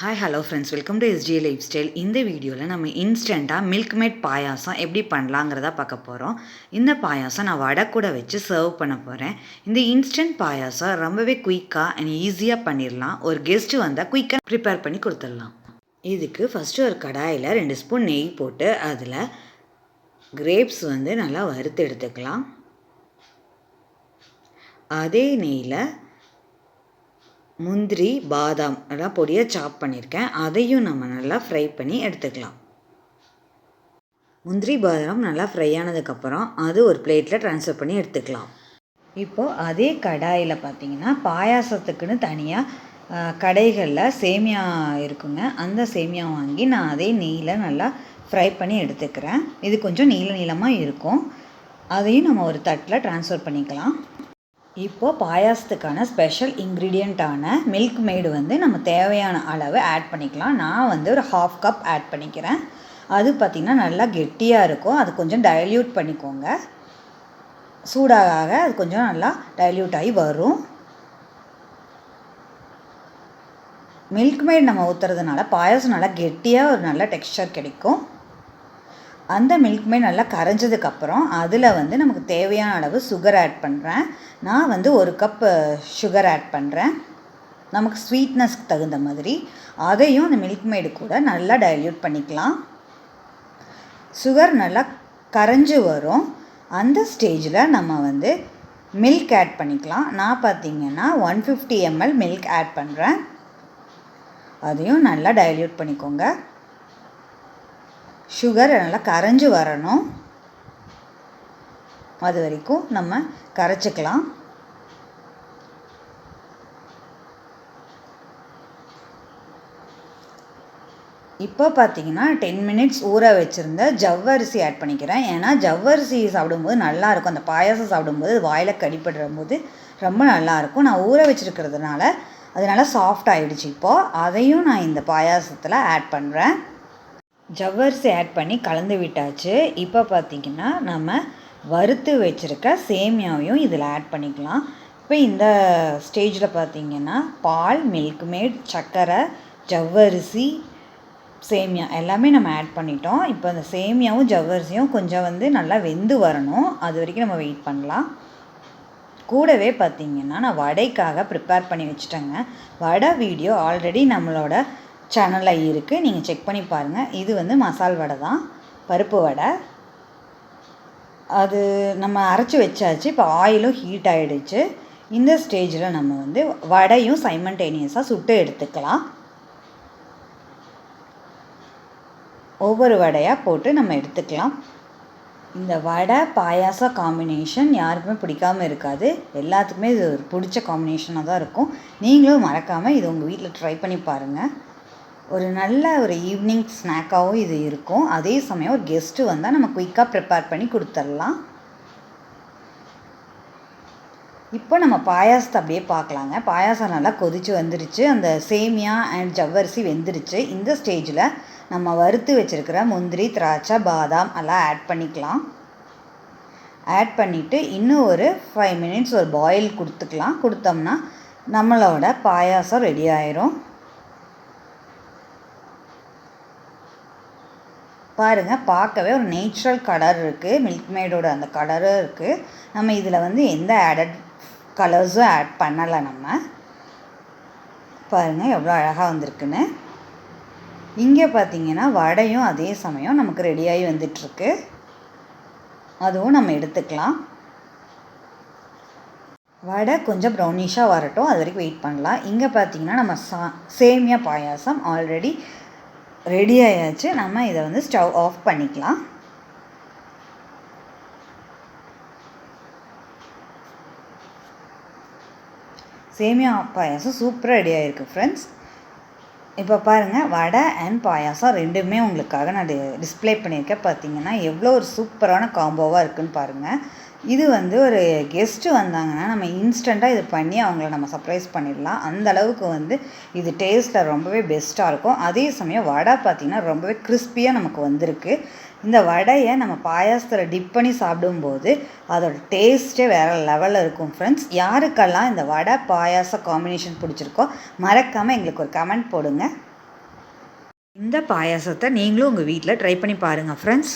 Hi hello friends, welcome to SG lifestyle. இந்த வீடியோவில் நம்ம இன்ஸ்டண்ட்டாக மில்க்மேட் பாயாசம் எப்படி பண்ணலாங்கிறத பார்க்க போகிறோம். இந்த பாயாசம் நான் வடை கூட வச்சு சர்வ் பண்ண போகிறேன். இந்த இன்ஸ்டன்ட் பாயாசம் ரொம்பவே குயிக்காக அண்ட் ஈஸியாக பண்ணிடலாம். ஒரு கெஸ்ட்டு வந்தால் குயிக்காக ப்ரிப்பேர் பண்ணி கொடுத்துடலாம். இதுக்கு ஃபஸ்ட்டு ஒரு கடாயில் 2 ஸ்பூன் நெய் போட்டு அதில் கிரேப்ஸ் நல்லா வறுத்து எடுத்துக்கலாம். அதே நெய்யில் முந்திரி, பாதாம் எல்லாம் பொடியாக சாப் பண்ணியிருக்கேன். அதையும் நம்ம நல்லா ஃப்ரை பண்ணி எடுத்துக்கலாம். முந்திரி, பாதாம் நல்லா ஃப்ரை ஆனதுக்கப்புறம் அது ஒரு பிளேட்டில் ட்ரான்ஸ்ஃபர் பண்ணி எடுத்துக்கலாம். இப்போது அதே கடாயில் பார்த்திங்கன்னா பாயாசத்துக்குன்னு தனியாக கடைகளில் சேமியா இருக்குங்க. அந்த சேமியா வாங்கி நான் அதே நெய்யில் நல்லா ஃப்ரை பண்ணி எடுத்துக்கிறேன். இது கொஞ்சம் நீளமாக இருக்கும். அதையும் நம்ம ஒரு தட்டில் ட்ரான்ஸ்ஃபர் பண்ணிக்கலாம். இப்போது பாயாசத்துக்கான ஸ்பெஷல் இன்க்ரீடியண்ட்டான மில்க்மெய்டு நம்ம தேவையான அளவு ஆட் பண்ணிக்கலாம். நான் ஒரு 1/2 கப் ஆட் பண்ணிக்கிறேன். அது பார்த்திங்கன்னா நல்லா கெட்டியாக இருக்கும். அது கொஞ்சம் டைல்யூட் பண்ணிக்கோங்க. சூடாக அது கொஞ்சம் நல்லா டைல்யூட் ஆகி வரும். மில்க்மெய்டு நம்ம ஊற்றுறதுனால பாயாசம் நல்லா கெட்டியாக ஒரு நல்ல டெக்ஸ்சர் கிடைக்கும். அந்த மில்க்மெய்ட் நல்லா கரைஞ்சதுக்கப்புறம் அதில் நமக்கு தேவையான அளவு சுகர் ஆட் பண்ணுறேன். நான் 1 கப் சுகர் ஆட் பண்ணுறேன். நமக்கு ஸ்வீட்னஸ்க்கு தகுந்த மாதிரி அதையும் அந்த மில்க்மெய்டு கூட நல்லா டைல்யூட் பண்ணிக்கலாம். சுகர் நல்லா கரைஞ்சி வரும். அந்த ஸ்டேஜில் நம்ம மில்க் ஆட் பண்ணிக்கலாம். நான் பார்த்திங்கன்னா 150 ml மில்க் ஆட் பண்ணுறேன். அதையும் நல்லா டைல்யூட் பண்ணிக்கோங்க. சுகர் நல்லா கரைஞ்சி வரணும். அது வரைக்கும் நம்ம கரைச்சிக்கலாம். இப்போ பார்த்திங்கன்னா 10 மினிட்ஸ் ஊற வச்சுருந்த ஜவ்வரிசி ஆட் பண்ணிக்கிறேன். ஏன்னா ஜவ்வரிசி சாப்பிடும்போது நல்லாயிருக்கும். அந்த பாயாசம் சாப்பிடும்போது வாயில் கடிப்படுற போது ரொம்ப நல்லாயிருக்கும். நான் ஊற வச்சுருக்கிறதுனால அது நல்லா சாஃப்ட் ஆகிடுச்சு. இப்போது அதையும் நான் இந்த பாயாசத்தில் ஆட் பண்ணுறேன். ஜவ்வரிசி ஆட் பண்ணி கலந்து விட்டாச்சு. இப்போ பார்த்திங்கன்னா நம்ம வறுத்து வச்சுருக்க சேமியாவையும் இதில் ஆட் பண்ணிக்கலாம். இப்போ இந்த ஸ்டேஜில் பார்த்திங்கன்னா பால், மில்க்மெய்ட், சர்க்கரை, ஜவ்வரிசி, சேமியா எல்லாமே நம்ம ஆட் பண்ணிட்டோம். இப்போ அந்த சேமியாவும் ஜவ்வரிசியும் கொஞ்சம் நல்லா வெந்து வரணும். அது வரைக்கும் நம்ம வெயிட் பண்ணலாம். கூடவே பார்த்திங்கன்னா நான் வடைக்காக ப்ரிப்பேர் பண்ணி வச்சுட்டேங்க. வடை வீடியோ ஆல்ரெடி நம்மளோட சேனலில் இருக்குது, நீங்கள் செக் பண்ணி பாருங்கள். இது மசால் வடை தான், பருப்பு வடை. அது நம்ம அரைச்சி வச்சாச்சு. இப்போ ஆயிலும் ஹீட் ஆகிடுச்சு. இந்த ஸ்டேஜில் நம்ம வடையும் சைமல்டேனியஸாக சுட்டு எடுத்துக்கலாம். ஒவ்வொரு வடையாக போட்டு நம்ம எடுத்துக்கலாம். இந்த வடை பாயாச காம்பினேஷன் யாருக்குமே பிடிக்காமல் இருக்காது. எல்லாத்துக்குமே இது ஒரு பிடிச்ச காம்பினேஷனாக தான் இருக்கும். நீங்களும் மறக்காமல் இது உங்கள் வீட்டில் ட்ரை பண்ணி பாருங்கள். ஒரு நல்ல ஒரு ஈவினிங் ஸ்நாக்காகவும் இது இருக்கும். அதே சமயம் ஒரு கெஸ்ட்டு வந்தால் நம்ம குயிக்காக ப்ரிப்பேர் பண்ணி கொடுத்துடலாம். இப்போ நம்ம பாயாசத்தை அப்படியே பார்க்கலாங்க. பாயாசம் நல்லா கொதித்து வந்துருச்சு. அந்த சேமியா அண்ட் ஜவ்வரிசி வெந்துருச்சு. இந்த ஸ்டேஜில் நம்ம வறுத்து வச்சுருக்கிற முந்திரி, திராட்சை, பாதாம் எல்லாம் ஆட் பண்ணிக்கலாம். ஆட் பண்ணிவிட்டு இன்னும் ஒரு 5 மினிட்ஸ் ஒரு பாயில் கொடுத்துக்கலாம். கொடுத்தோம்னா நம்மளோட பாயாசம் ரெடி ஆயிரும். பாருங்கள், பார்க்கவே ஒரு நேச்சுரல் கலர் இருக்குது. மில்க்மெய்டோட அந்த கலரும் இருக்குது. நம்ம இதில் எந்த ஆடட் கலர்ஸும் ஆட் பண்ணலை. நம்ம பாருங்கள் எவ்வளோ அழகாக வந்திருக்குன்னு. இங்கே பார்த்திங்கன்னா வடையும் அதே சமயம் நமக்கு ரெடியாகி வந்துட்டுருக்கு. அதுவும் நம்ம எடுத்துக்கலாம். வடை கொஞ்சம் ப்ரௌனிஷாக வரட்டும், அது வரைக்கும் வெயிட் பண்ணலாம். இங்கே பார்த்திங்கன்னா நம்ம சேமியா பாயாசம் ஆல்ரெடி ரெடி ஆயாச்சு. நம்ம இதை ஸ்டவ் ஆஃப் பண்ணிக்கலாம். சேமியா பாயாசம் சூப்பராக ரெடி ஆகிருக்கு ஃப்ரெண்ட்ஸ். இப்போ பாருங்கள், வடை அண்ட் பாயாசம் ரெண்டுமே உங்களுக்காக நான் டிஸ்ப்ளே பண்ணியிருக்கேன். பார்த்திங்கன்னா எவ்வளோ ஒரு சூப்பரான காம்போவாக இருக்குதுன்னு பாருங்கள். இது ஒரு கெஸ்ட்டு வந்தாங்கன்னா நம்ம இன்ஸ்டண்ட்டாக இது பண்ணி அவங்கள நம்ம சர்ப்ரைஸ் பண்ணிடலாம். அந்த அளவுக்கு இது டேஸ்ட்டில் ரொம்பவே பெஸ்ட்டாக இருக்கும். அதே சமயம் வடை பார்த்திங்கன்னா ரொம்பவே கிறிஸ்பியாக நமக்கு வந்திருக்கு. இந்த வடையை நம்ம பாயாசத்தில் டிப் பண்ணி சாப்பிடும்போது அதோட டேஸ்ட்டே வேறு லெவலில் இருக்கும் ஃப்ரெண்ட்ஸ். யாருக்கெல்லாம் இந்த வடை பாயாசம் காம்பினேஷன் பிடிச்சிருக்கோ மறக்காமல் எங்களுக்கு ஒரு கமெண்ட் போடுங்க. இந்த பாயாசத்தை நீங்களும் உங்கள் வீட்டில் ட்ரை பண்ணி பாருங்கள் ஃப்ரெண்ட்ஸ்.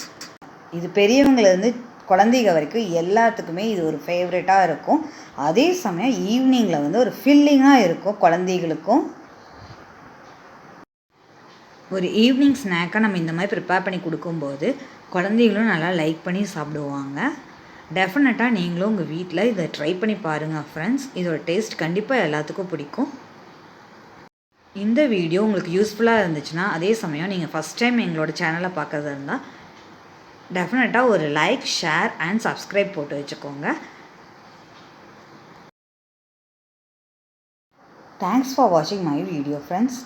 இது பெரியவங்கலேருந்து குழந்தைங்க வரைக்கும் எல்லாத்துக்குமே இது ஒரு ஃபேவரட்டாக இருக்கும். அதே சமயம் ஈவினிங்கில் வந்து ஒரு ஃபில்லிங்காக இருக்கும். குழந்தைகளுக்கும் ஒரு ஈவினிங் ஸ்நாக்காக நம்ம இந்த மாதிரி ப்ரிப்பேர் பண்ணி கொடுக்கும்போது குழந்தைகளும் நல்லா லைக் பண்ணி சாப்பிடுவாங்க. டெஃபினட்டாக நீங்களும் உங்கள் வீட்டில் இதை ட்ரை பண்ணி பாருங்கள் ஃப்ரெண்ட்ஸ். இதோட டேஸ்ட் கண்டிப்பாக எல்லாத்துக்கும் பிடிக்கும். இந்த வீடியோ உங்களுக்கு யூஸ்ஃபுல்லாக இருந்துச்சுன்னா, அதே சமயம் நீங்கள் ஃபஸ்ட் டைம் எங்களோட சேனலை பார்க்கறதா இருந்தால் டெஃபினட்டாக ஒரு லைக், ஷேர் அண்ட் சப்ஸ்கிரைப் போட்டு வச்சுக்கோங்க. தேங்க்ஸ் ஃபார் வாட்சிங் மை வீடியோ ஃப்ரெண்ட்ஸ்.